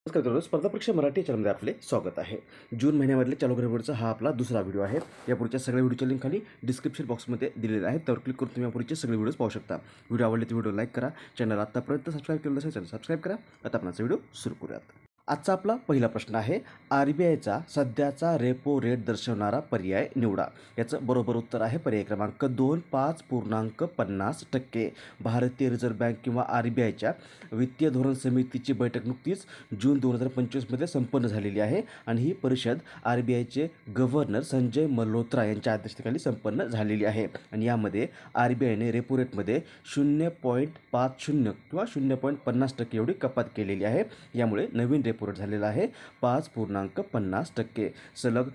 नमस्कार मित्रांनो, स्पर्धा परीक्षा मराठी चॅनलमध्ये आपले स्वागत आहे. जून महिन्यामधले चालू घडामोडीचा हा आपला दुसरा व्हिडिओ आहे. यापूर्वीच्या सगळ्या व्हिडिओच्या लिंक खाली डिस्क्रिप्शन बॉक्समध्ये दिलेले आहे. त्यावर क्लिक करून तुम्ही यापूर्वीचे सगळे व्हिडिओज पाहू शकता. व्हिडिओ आवडले तर व्हिडिओ लाईक करा. चॅनल आतापर्यंत सबस्क्राईब केलं नसेल चॅनल सबस्क्राईब करा. आता आपण व्हिडिओ सुरू करूयात. आजचा आपला पहिला प्रश्न आहे, RBIचा सध्याचा रेपो रेट दर्शवणारा पर्याय निवडा. याचं बरोबर उत्तर आहे पर्याय क्रमांक 2, 5.50%. भारतीय रिझर्व्ह बँक किंवा RBIच्या वित्तीय धोरण समितीची बैठक नुकतीच जून 2025मध्ये संपन्न झालेली आहे आणि ही परिषद RBIचे गव्हर्नर संजय मल्होत्रा यांच्या अध्यक्षतेखाली संपन्न झालेली आहे. आणि यामध्ये RBIने रेपो रेटमध्ये 0.50 किंवा 0.50% एवढी कपात केलेली आहे. यामुळे नवीन रेपो रेट झालेला आहे 5.50%. सलग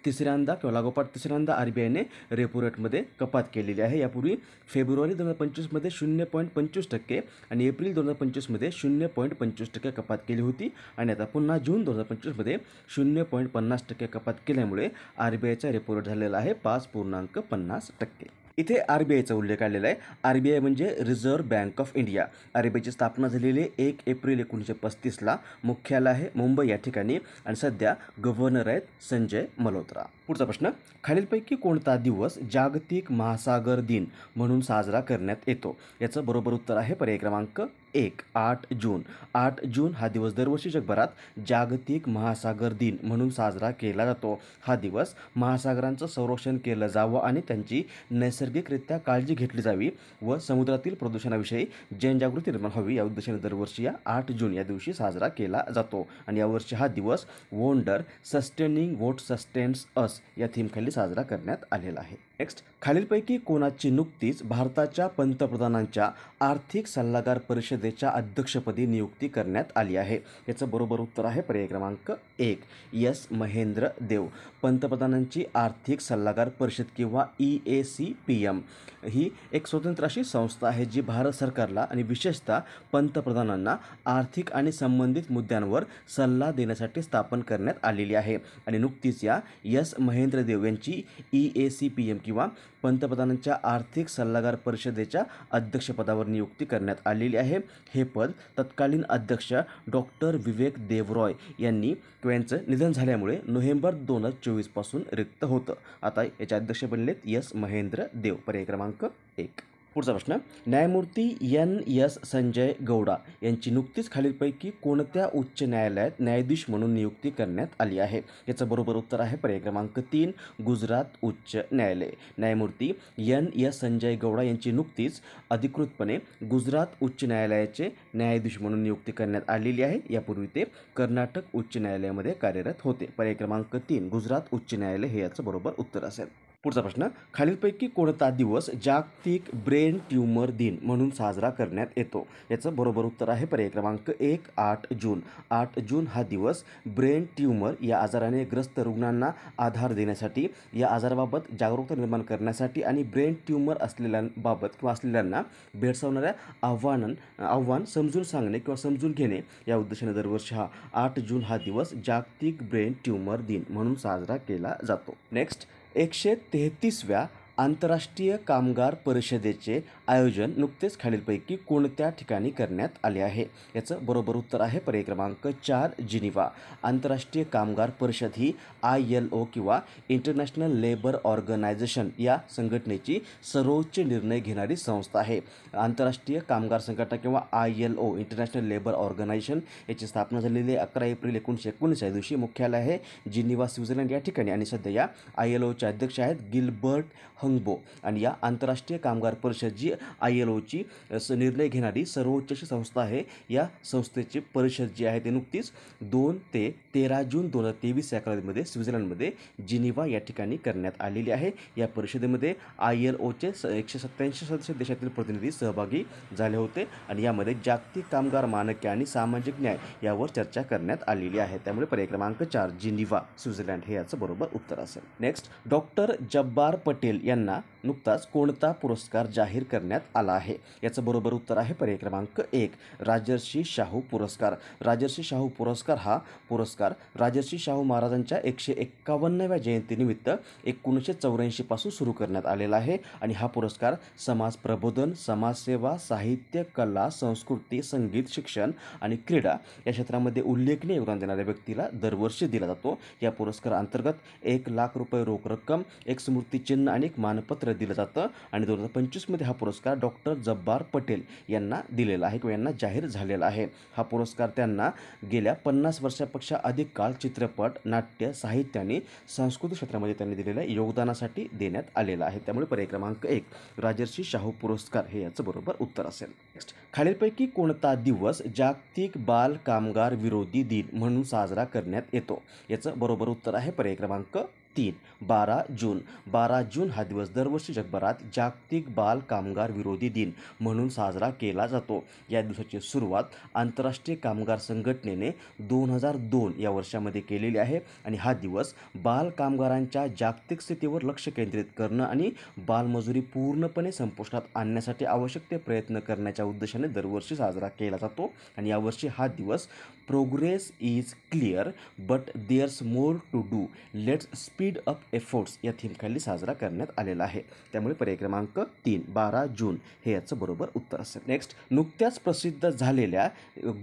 तिसऱ्यांदा किंवा लागोपाठ तिसऱ्यांदा RBIने रेपो रेटमध्ये कपात केलेली आहे. यापूर्वी फेब्रुवारी 2025मध्ये 0.25% आणि एप्रिल 2025मध्ये 0.25% कपात केली होती आणि आता पुन्हा जून 2025मध्ये 0.50% कपात केल्यामुळे RBIचा रेपो रेट झालेला आहे 5.50%. इथे RBIचा उल्लेख आलेला आहे. RBI म्हणजे रिझर्व्ह बँक ऑफ इंडिया. RBIची स्थापना झालेली 1 एप्रिल 1935ला. मुख्यालय आहे मुंबई या ठिकाणी आणि सध्या गव्हर्नर आहेत संजय मल्होत्रा. पुढचा प्रश्न, खालीलपैकी कोणता दिवस जागतिक महासागर दिन म्हणून साजरा करण्यात येतो? याचं बरोबर उत्तर आहे पर्याय क्रमांक 1, 8 जून. 8 जून हा दिवस दरवर्षी जगभरात जागतिक महासागर दिन म्हणून साजरा केला जातो. हा दिवस महासागरांचं संरक्षण केलं जावं आणि त्यांची नैसर्गिकरित्या काळजी घेतली जावी व समुद्रातील प्रदूषणाविषयी जनजागृती निर्माण व्हावी या उद्देशाने दरवर्षी या 8 जून या दिवशी साजरा केला जातो. आणि यावर्षी हा दिवस वोंडर सस्टेनिंग व्हॉट सस्टेन्स अस या थीमखाली साजरा करण्यात आलेला आहे. नेक्स्ट, खालीलपैकी कोणाची नुकतीच भारताच्या पंतप्रधानांच्या आर्थिक सल्लागार परिषदेच्या अध्यक्षपदी नियुक्ती करण्यात आली आहे? याचं बरोबर उत्तर आहे पर्याय क्रमांक 1, एस महेंद्र देव. पंतप्रधानांची आर्थिक सल्लागार परिषद किंवा EACPM ही एक स्वतंत्र अशी संस्था आहे जी भारत सरकारला आणि विशेषतः पंतप्रधानांना आर्थिक आणि संबंधित मुद्द्यांवर सल्ला देण्यासाठी स्थापन करण्यात आलेली आहे. आणि नुकतीच या एस महेंद्र देव यांची EACPM किंवा पंतप्रधानांच्या आर्थिक सल्लागार परिषदेच्या अध्यक्षपदावर नियुक्ती करण्यात आलेली आहे. हे पद तत्कालीन अध्यक्ष डॉक्टर विवेक देवरॉय यांनी यांचं निधन झाल्यामुळे नोव्हेंबर 2024 पासून रिक्त होतं. आता याचे अध्यक्ष बनलेत एस महेंद्र देव. पर्याय क्रमांक 1. पुढचा प्रश्न, न्यायमूर्ती NS संजय गौडा यांची नुकतीच खालीलपैकी कोणत्या उच्च न्यायालयात न्यायाधीश म्हणून नियुक्ती करण्यात आली आहे? याचं बरोबर उत्तर आहे पर्याय क्रमांक 3, गुजरात उच्च न्यायालय. न्यायमूर्ती NS संजय गौडा यांची नुकतीच अधिकृतपणे गुजरात उच्च न्यायालयाचे न्यायाधीश म्हणून नियुक्ती करण्यात आलेली आहे. यापूर्वी ते कर्नाटक उच्च न्यायालयामध्ये कार्यरत होते. पर्याय क्रमांक 3, गुजरात उच्च न्यायालय हे याचं बरोबर उत्तर असेल. पुढचा प्रश्न, खालीलपैकी कोणता दिवस जागतिक ब्रेन ट्यूमर दिन म्हणून साजरा करण्यात येतो? याचं बरोबर उत्तर आहे पर्याय क्रमांक 1, 8 जून. 8 जून हा दिवस ब्रेन ट्यूमर या आजाराने ग्रस्त रुग्णांना आधार देण्यासाठी, या आजाराबाबत जागरूकता निर्माण करण्यासाठी आणि ब्रेन ट्यूमर असलेल्यांबाबत किंवा असलेल्यांना भेडसावणाऱ्या आव्हान समजून सांगणे किंवा समजून घेणे या उद्देशाने दरवर्षी 8 जून हा दिवस जागतिक ब्रेन ट्यूमर दिन म्हणून साजरा केला जातो. नेक्स्ट, 133व्या आंतरराष्ट्रीय कामगार परिषदेचे आयोजन नुकतेच खालीलपैकी कोणत्या ठिकाणी करण्यात आले आहे? याचं बरोबर उत्तर आहे पर्याय क्रमांक 4, जिनिव्हा. आंतरराष्ट्रीय कामगार परिषद ही ILO किंवा इंटरनॅशनल लेबर ऑर्गनायझेशन या संघटनेची सर्वोच्च निर्णय घेणारी संस्था आहे. आंतरराष्ट्रीय कामगार संघटना किंवा ILO इंटरनॅशनल लेबर ऑर्गनायझेशन याची स्थापना झालेली 11 एप्रिल 1919 या दिवशी. मुख्यालय आहे जिनिव्हा, स्वित्झर्लंड या ठिकाणी आणि सध्या या ILOचे अध्यक्ष आहेत गिल्बर्ट हंगबो. आणि या आंतरराष्ट्रीय कामगार परिषद जी ILOची निर्णय घेणारी सर्वोच्च संस्था आहे, या संस्थेची परिषद जी आहे ते नुकतीच 2 ते 13 जून 2023 या कालावधीमध्ये स्वित्झर्लंडमध्ये जिनिव्हा या ठिकाणी करण्यात आलेली आहे. या परिषदेमध्ये ILOचे 187 सदस्य देशातील प्रतिनिधी सहभागी झाले होते आणि यामध्ये जागतिक कामगार मानके आणि सामाजिक न्याय यावर चर्चा करण्यात आलेली आहे. त्यामुळे पर्याय क्रमांक 4, जिनिव्हा, स्वित्झर्लंड हे याचं बरोबर उत्तर असेल. नेक्स्ट, डॉक्टर जब्बार पटेल यांना यांना नुकताच कोणता पुरस्कार जाहीर करण्यात आला आहे? याचं बरोबर उत्तर आहे पर्याय क्रमांक 1, राजर्षी शाहू पुरस्कार. राजर्षी शाहू पुरस्कार हा पुरस्कार राजर्षी शाहू महाराजांच्या 151व्या जयंतीनिमित्त 1984 पासून सुरू करण्यात आलेला आहे आणि हा पुरस्कार समाज प्रबोधन, समाजसेवा, साहित्य, कला, संस्कृती, संगीत, शिक्षण आणि क्रीडा या क्षेत्रामध्ये उल्लेखनीय योगदान देणाऱ्या व्यक्तीला दरवर्षी दिला जातो. या पुरस्काराअंतर्गत 1 लाख रुपये रोख रक्कम, एक स्मृतिचिन्ह आणि एक मानपत्र दिलं जातं आणि 2025 हा पुरस्कार डॉक्टर जब्बार पटेल यांना दिलेला आहे किंवा यांना जाहीर झालेला आहे. हा पुरस्कार त्यांना गेल्या 50 वर्षापेक्षा अधिक काळ चित्रपट, नाट्य, साहित्य आणि सांस्कृतिक क्षेत्रामध्ये त्यांनी दिलेल्या योगदानासाठी देण्यात आलेला आहे. त्यामुळे पर्याय क्रमांक 1, राजर्षी शाहू पुरस्कार हे याचं बरोबर उत्तर असेल. नेक्स्ट, खालीलपैकी कोणता दिवस जागतिक बाल कामगार विरोधी दिन म्हणून साजरा करण्यात येतो? याचं बरोबर उत्तर आहे पर्याय क्रमांक 3, 12 जून. 12 जून हा दिवस दरवर्षी जगभरात जागतिक बाल कामगार विरोधी दिन म्हणून साजरा केला जातो. या दिवसाची सुरुवात आंतरराष्ट्रीय कामगार संघटनेने 2002 या वर्षामध्ये केलेली आहे आणि हा दिवस बाल कामगारांच्या जागतिक स्थितीवर लक्ष केंद्रित करणं आणि बालमजुरी पूर्णपणे संपुष्टात आणण्यासाठी आवश्यक ते प्रयत्न करण्याच्या उद्देशाने दरवर्षी साजरा केला जातो आणि यावर्षी हा दिवस progress is clear but there's more to do, let's speed up efforts या थीमखाली साजरा करण्यात आलेला आहे. त्यामुळे पर्याय क्रमांक 3, 12 जून हे याचं बरोबर उत्तर असेल. नेक्स्ट, नुकत्याच प्रसिद्ध झालेल्या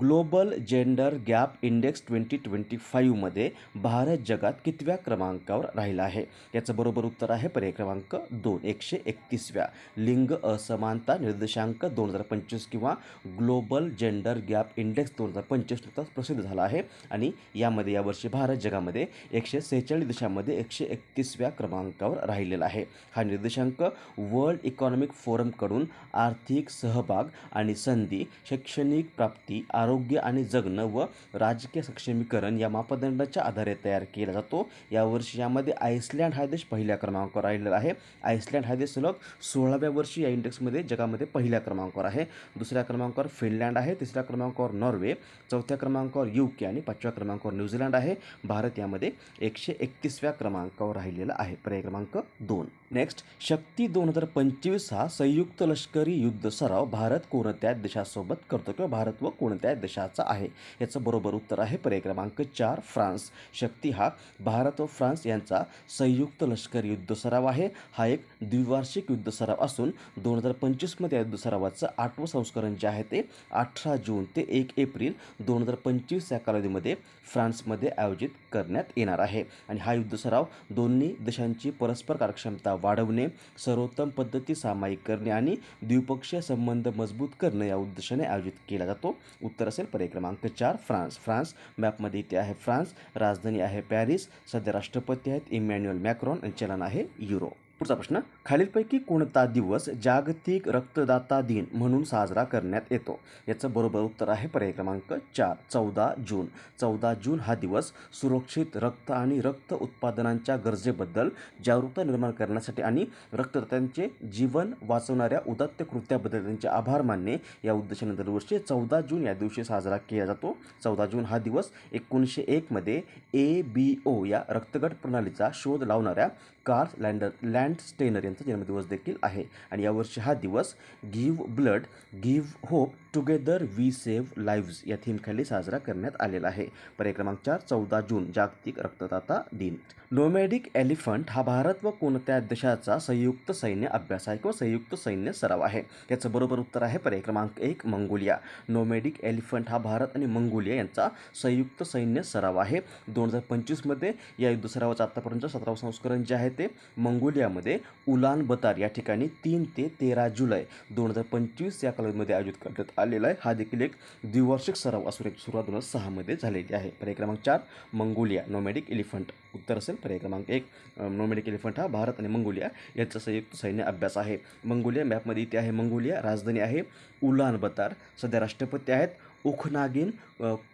ग्लोबल जेंडर गॅप इंडेक्स 2025 मध्ये भारत जगात कितव्या क्रमांकावर राहिला आहे? याचं बरोबर उत्तर आहे पर्याय क्रमांक 2, 131व्या. लिंग असमानता निर्देशांक 2025 किंवा ग्लोबल जेंडर गॅप इंडेक्स 2025 नुकताच प्रसिद्ध झाला आहे आणि यामध्ये यावर्षी भारत जगामध्ये 146 देशांमध्ये 131व्या क्रमांकावर राहिलेला आहे. हा निर्देशांक वर्ल्ड इकॉनॉमिक फोरमकडून आर्थिक सहभाग आणि संधी, शैक्षणिक प्राप्ती, आरोग्य आणि जगणं व राजकीय सक्षमीकरण या मापदंडाच्या आधारे तयार केला जातो. यावर्षी यामध्ये आइसलँड हा देश पहिल्या क्रमांकावर राहिलेला आहे. आइसलँड हा देश सलग 16व्या वर्षी या इंडेक्समध्ये जगामध्ये पहिल्या क्रमांकावर आहे. दुसऱ्या क्रमांकावर फिनलँड आहे, तिसऱ्या क्रमांकावर नॉर्वे, चौथ्या क्रमांकावर UK आणि 5व्या क्रमांकावर न्यूझीलंड आहे. भारत यामध्ये 131व्या क्रमांकावर राहिलेला आहे. पर्याय क्रमांक 2. नेक्स्ट, शक्ती 2025 हा संयुक्त लष्करी युद्ध सराव भारत कोणत्या देशासोबत करतो किंवा भारत व कोणत्या देशाचा आहे? याचं बरोबर उत्तर आहे पर्याय क्रमांक 4, फ्रान्स. शक्ती हा भारत व फ्रान्स यांचा संयुक्त लष्करी युद्ध सराव आहे. हा एक द्विवार्षिक युद्ध सराव असून 2025 मध्ये या युद्ध सरावाचं 8वं संस्करण जे आहे ते 18 जून ते 1 एप्रिल 2025 या कालावधीमध्ये फ्रान्समध्ये आयोजित करण्यात येणार आहे आणि हा युद्ध सराव दोन्ही देशांची परस्पर कार्यक्षमता वाढवणे, सर्वोत्तम पद्धती सामायिक करणे आणि द्विपक्षीय संबंध मजबूत करणे या उद्देशाने आयोजित केला जातो. उत्तर असेल पर्याय क्रमांक 4, फ्रान्स. फ्रान्स मॅपमध्ये इथे आहे फ्रान्स, राजधानी आहे पॅरिस, सध्या राष्ट्रपती आहेत इमॅन्युअल मॅक्रॉन आणि चलन आहे युरो. पुढचा प्रश्न, खालीलपैकी कोणता दिवस जागतिक रक्तदाता दिन म्हणून साजरा करण्यात येतो? याचं बरोबर उत्तर आहे पर्याय क्रमांक 4, 14 जून. 14 जून हा दिवस सुरक्षित रक्त आणि रक्त उत्पादनांच्या गरजेबद्दल जागरूकता निर्माण करण्यासाठी आणि रक्तदात्यांचे जीवन वाचवणाऱ्या उदात्त कृत्याबद्दल त्यांचे आभार मानणे या उद्देशाने दरवर्षी 14 जून या दिवशी साजरा केला जातो. 14 जून हा दिवस 1901 मध्ये ABO या रक्तगट प्रणालीचा शोध लावणाऱ्या कार्ल लँडस्टेनर यांचा जन्मदिवस देखील आहे आणि यावर्षी हा दिवस give blood give hope together we save lives या थीमखाली साजरा करण्यात आलेला आहे. पर्याय क्रमांक 4, 14 जून जागतिक रक्तदाता दिन. नोमॅडिक एलिफंट हा भारत व कोणत्या देशाचा संयुक्त सैन्य अभ्यास आहे किंवा संयुक्त सैन्य सराव आहे? याचं बरोबर उत्तर आहे पर्याय क्रमांक 1, मंगोलिया. नोमॅडिक एलिफंट हा भारत आणि मंगोलिया यांचा संयुक्त सैन्य सराव आहे. 2025 मध्ये या युद्ध सरावाचं आतापर्यंत 17वं संस्करण जे आहे ते मंगोलियामध्ये उलान बतार या ठिकाणी 3 ते 13 जुलै 2025 या कालावधीमध्ये आयोजित करण्यात आलेला आहे. हा देखील एक द्विवार्षिक सराव असून एक सुरुवात 2006 मध्ये झालेली आहे. पर्याय क्रमांक 4, मंगोलिया. नोमॅडिक एलिफंट उत्तर असेल पर्याय क्रमांक 1. नोमॅडिक एलिफंट हा भारत आणि मंगोलिया यांचा संयुक्त सैन्य अभ्यास आहे. मंगोलिया मॅपमध्ये इथे आहे मंगोलिया, राजधानी आहे उलान बतार, सध्या राष्ट्रपती आहेत उखनागिन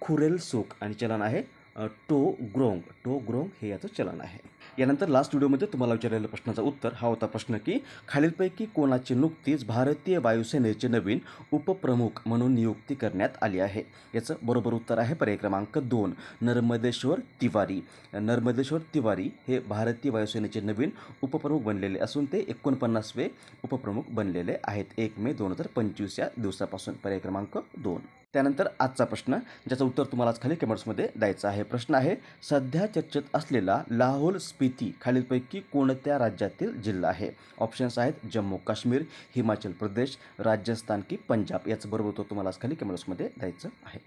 खुरेलसुख आणि चलन आहे टो ग्रोंग हे याचं चलन आहे. यानंतर लास्ट व्हिडिओमध्ये तुम्हाला विचारलेल्या प्रश्नाचं उत्तर हा होता प्रश्न की खालीलपैकी कोणाची नुकतीच भारतीय वायुसेनेचे नवीन उपप्रमुख म्हणून नियुक्ती करण्यात आली आहे. याचं बरोबर उत्तर आहे पर्याय क्रमांक 2 नर्मदेश्वर तिवारी. नर्मदेश्वर तिवारी हे भारतीय वायुसेनेचे नवीन उपप्रमुख बनलेले असून ते 49वे उपप्रमुख बनलेले आहेत 1 मे 2025 या दिवसापासून. पर्याय क्रमांक 2. त्यानंतर आजचा प्रश्न ज्याचं उत्तर तुम्हाला खाली कमेंट्समध्ये द्यायचं आहे. प्रश्न आहे सध्या चर्चेत असलेला लाहोल स्पिती खालीलपैकी कोणत्या राज्यातील जिल्हा आहे. ऑप्शन्स आहेत जम्मू काश्मीर, हिमाचल प्रदेश, राजस्थान की पंजाब. याचं बरोबर उत्तर तुम्हाला खाली कमेंट्समध्ये द्यायचं आहे.